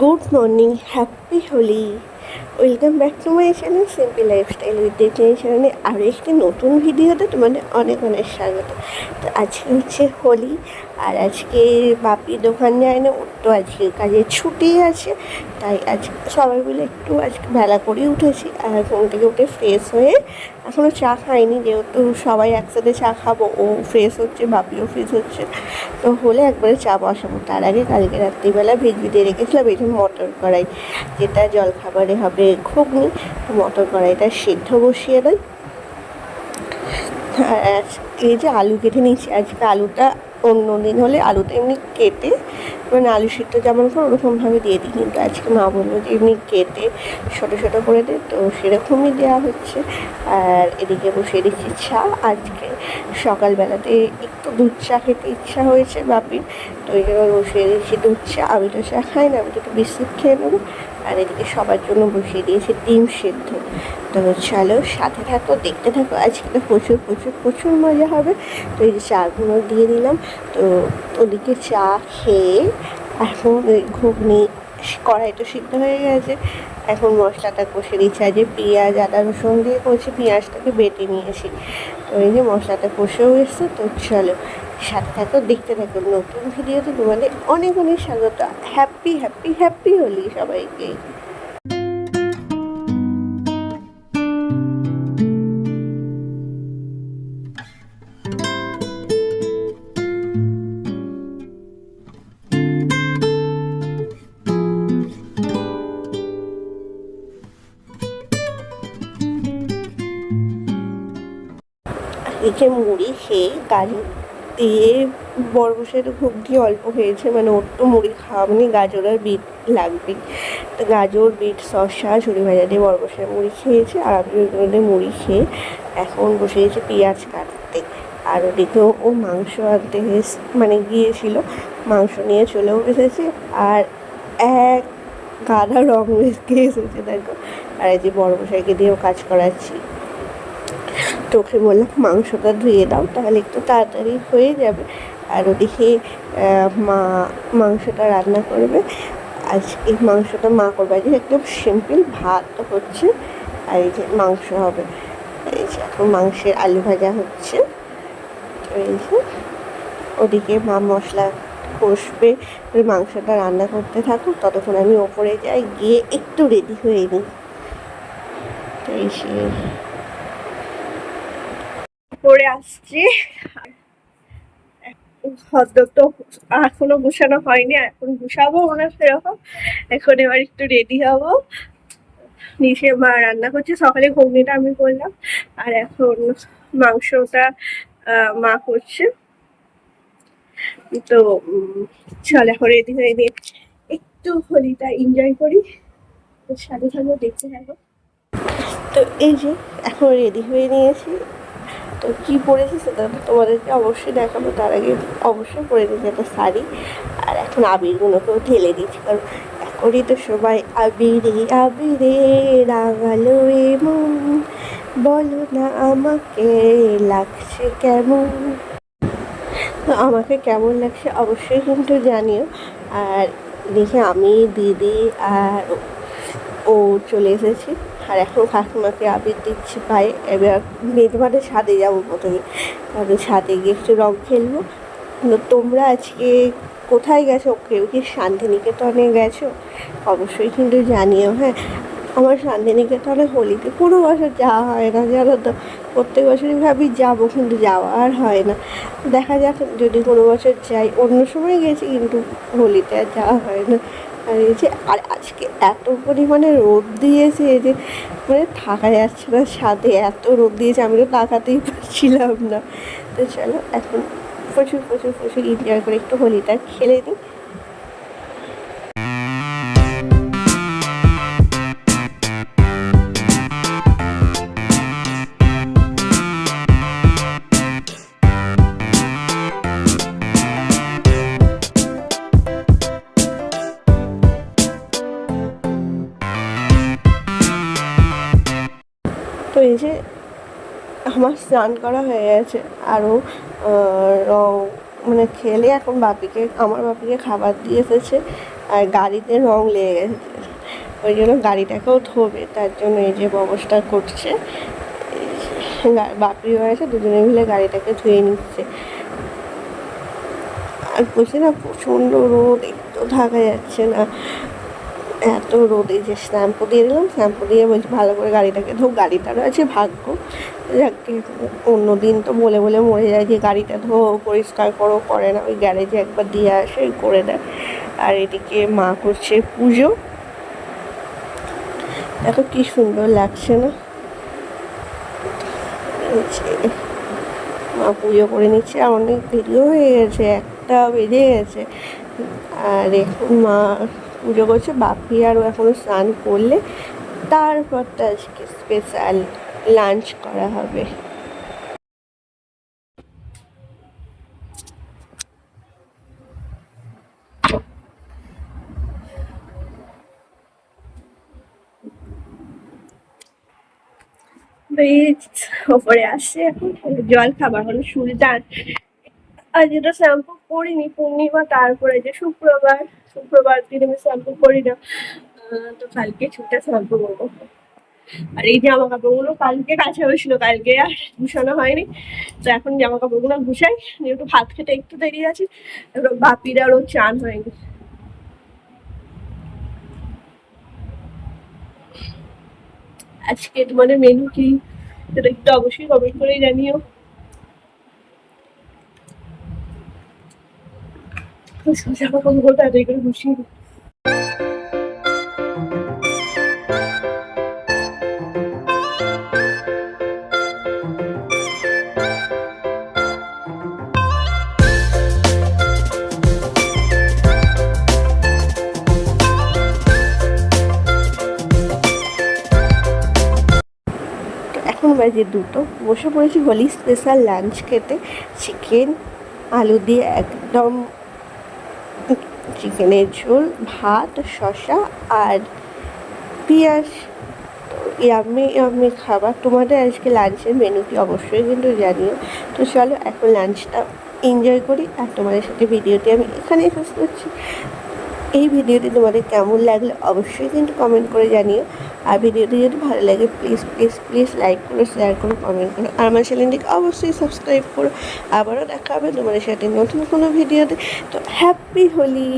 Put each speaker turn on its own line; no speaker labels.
Good morning, happy Holi. Welcome back to my channel simple lifestyle with এই চ্যানেলে আরও একটি নতুন ভিডিওতে তোমাদের অনেক অনেক স্বাগত। তো আজকে হচ্ছে হোলি, আর আজকে বাপি দোকান যায় না, ওর তো আজকে কাজের ছুটি আছে, তাই আজকে সবাই মিলে একটু আজকে বেলা করেই উঠেছি। আর ঘুম থেকে উঠে ফ্রেশ হয়ে এখনও চা খাইনি, যেহেতু সবাই একসাথে চা খাবো, ও ফ্রেশ হচ্ছে, বাপিও ফ্রেশ হচ্ছে, তো হলে একবারে চা বসাবো। তার আগে কালকে রাত্রিবেলা ভিজিয়ে রেখেছিলাম এই যে মটর কড়াই, যেটা জলখাবারে হবে ঘুগনি, মটর কড়াইটা সিদ্ধ বসিয়ে দেয়। আর এই যে আলু কেটে নিয়েছি, আজকে আলুটা অন্য দিন হলে আলুটা এমনি কেটে মানে আলু সিদ্ধ যেমন করে ওরকমভাবে দিয়ে দিই, কিন্তু আজকে মা বললো যে এমনি কেটে ছোটো ছোটো করে দে, তো সেরকমই দেওয়া হচ্ছে। আর এদিকে বসিয়ে দিচ্ছি চা। আজকে সকালবেলাতে একটু দুধ চা খেতে ইচ্ছা হয়েছে বাপির, তো ওই জন্য বসিয়ে দিয়েছি দুধ চা। আমি তো চা খাই না, আমি তো একটু বিস্কুট খেয়ে নেবো। আর এদিকে সবার জন্য বসিয়ে দিয়েছি ডিম সিদ্ধ। তো চলো সাথে থাকো, দেখতে থাকো, আজকে তো প্রচুর প্রচুর প্রচুর মজা হবে। তো এই যে চাগুলো দিয়ে দিলাম। তো ওদিকে চা খেয়ে এখন ঘুগনি কড়াই তো সিদ্ধ হয়ে গেছে, এখন মশলাটা কষে দিচ্ছি। আজ পেঁয়াজ আদা রসুন দিয়ে করছি, পেঁয়াজটাকে বেটে নিয়েছি। তো এই যে মশলাটা কষেও এসছে। তো চলো সাথে থাকো, দেখতে থাকো, নতুন ভিডিওতে তোমাদের অনেক অনেক স্বাগত। হ্যাপি হ্যাপি হ্যাপি হোলি সবাইকে। এই যে মুড়ি খেয়ে গাজর দিয়ে বড়বসের ঘুগনি অল্প হয়েছে, মানে ওর তো মুড়ি খাওয়া মানে গাজর আর বিট লাগবেই। তো গাজর বিট শসা ঝুড়ি ভাজা দিয়ে বড়বসের মুড়ি খেয়েছে, আর আমি ওইগুলো মুড়ি খেয়ে এখন বসে গেছি পেঁয়াজ কাটতে। আর ওদিকেও ও মাংস আনতে মানে গিয়েছিল, মাংস নিয়ে চলেও এসেছে। আর এক গাধা রং মেখে এসেছে দেখো। আর এই যে বড়বসাইকে দিয়েও কাজ করাচ্ছি। তো ওকে বললাম মাংসটা ধুয়ে দাও, তাহলে একটু তাড়াতাড়ি হয়ে যাবে। আর ওদিকে মা মাংসটা রান্না করবে। আজকে মাংসটা মা করবে, আজকে একদম সিম্পল ভাত হচ্ছে, আর এই যে মাংস হবে। এই যে এখন মাংসের আলু ভাজা হচ্ছে। তো এই যে ওদিকে মা মশলা কষবে, মাংসটা রান্না করতে থাকুক, ততক্ষণ আমি ওপরে যাই, গিয়ে একটু রেডি হয়ে নিই। তো এই পরে আসছি। হয়তো তো এখনো গুছানো হয়নি, এখন গুছাবো মনে সেরকম। এখন এবার একটু রেডি হবো। নিচে মা রান্না করছে, সকালে ঘুগনিটা আমি করলাম, আর এখন মাংসটা মা করছে। তো চল এখন রেডি হয়ে নিয়ে একটু হোলিটা এনজয় করি। সাথে থাকবো, দেখতে থাকবো। তো এই যে এখন রেডি হয়ে নিয়েছি। তো কী পরেছি সেটা তো তোমাদেরকে অবশ্যই দেখাবো, তার আগে অবশ্যই পরে দিয়েছি একটা শাড়ি। আর এখন আবিরগুলোকেও ঢেলে দিচ্ছি, কারণ এখনই তো সবাই আবিরে আবিরে রাঙালো মন, বলো না আমাকে লাগছে কেমন। তো আমাকে কেমন লাগছে অবশ্যই কিন্তু জানিও। আর দেখে আমি দিদি আর ও চলে এসেছি, আর এখন কাকিমাকে আবির দিচ্ছি পায়ে। এবার মেজবারে ছাদে যাবো প্রথমে, তারপরে ছাদে গিয়ে একটু রঙ খেলবো। তোমরা আজকে কোথায় গেছো? কেউ কি শান্তিনিকেতনে গেছো? অবশ্যই কিন্তু জানিও। হ্যাঁ, আমার শান্তিনিকেতনে হোলিতে কোনো বছর যাওয়া হয় না, জানো তো। প্রত্যেক বছরই ভাবি যাবো, কিন্তু যাওয়া আর হয় না। দেখা যাক যদি কোনো বছর যাই। অন্য সময় গেছি, কিন্তু হোলিতে আর যাওয়া হয় না। আর এই যে আর আজকে এত পরিমাণে রোদ দিয়েছে যে মানে থাকা যাচ্ছে না, ছাদে এত রোদ দিয়েছে, আমি তো তাকাতেই পারছিলাম না। তো চলো এখন প্রচুর প্রচুর প্রচুর এনজয় করে একটু হোলিটা খেলে নিই। তো এই যে আমার স্নান করা হয়ে গেছে, আরও রং মানে খেলে এখন আমার বাপিকে খাবার দিয়ে এসেছে। আর গাড়িতে রং লেগে গেছে, ওই জন্য গাড়িটাকেও ধোবে, তার জন্য এই যে ব্যবস্থা করছে। বাপি হয়েছে, দুজনে মিলে গাড়িটাকে ধুয়ে নিচ্ছে। আর বলছি না, প্রচণ্ড রোদ, একটু থাকা যাচ্ছে না, এত রোদে। যে শ্যাম্পু দিয়ে দিলাম, শ্যাম্পু দিয়ে বলছি ভালো করে গাড়িটাকে ধো। গাড়িটারও আছে ভাগ্য, যাকে অন্য দিন তো বলে বলে মরে যায় যে গাড়িটা ধো, পরিষ্কার করো, করে না। ওই গ্যারেজে একবার দিয়ে আসে, করে দেয়। আর এদিকে মা করছে পুজো, এত কি সুন্দর লাগছে না। মা পুজো করে নিচ্ছে, আর অনেক দেরিও হয়ে গেছে, 1টা বেজে গেছে। আর এখন মা পুজো করছে, বাপি আরও এখনও স্নান করলে তারপর তো আজকে স্পেশাল লাঞ্চ করা হবে। ওপরে আসছে, এখন জল খাবার হলো সুলতান। আর যেটা শ্যাম্পু করিনি পূর্ণিমা, তারপরে যে শুক্রবার দিন আমি শ্যাম্পু করি না, তো কালকে ছুটে শ্যাম্পু করবো। আর এই জামা কাপড়গুলো কালকে কাছে হয়েছিল, কালকে আর গুছানো হয়নি। তো এখন জামা কাপড়গুলো গুছাই, যেহেতু ভাত খেতে একটু দেরি আছে। এবার বাপিরারও চান হয়নি। আজকে তোমাদের মেনু কি সেটা একটু অবশ্যই কমেন্ট করে জানিও। জামা কাপড় তাড়াতাড়ি করে গুছিয়ে দিই। এখন বাজে 2টো, বসে পড়েছি হোলি স্পেশাল লাঞ্চ খেতে। চিকেন আলু দিয়ে একদম চিকেনের ঝোল, ভাত, শসা আর পেঁয়াজ। ইয়াম্মি ইয়াম্মি খাবার। তোমাদের আজকে লাঞ্চের মেনু কি অবশ্যই কিন্তু জানিও। তো চলো এখন লাঞ্চটা এনজয় করি, আর তোমাদের সাথে ভিডিওটি আমি এখানেই শেষ করছি। এই ভিডিওটি তোমাদের কেমন লাগলো অবশ্যই কিন্তু কমেন্ট করে জানিও। আর ভিডিওটি যদি ভালো লাগে প্লিজ প্লিজ প্লিজ লাইক করো, শেয়ার করো, কমেন্ট করো, আর আমার চ্যানেলটিকে অবশ্যই সাবস্ক্রাইব করো। আবারও দেখা হবে তোমাদের সাথে নতুন কোনো ভিডিওতে। তো হ্যাপি হোলি।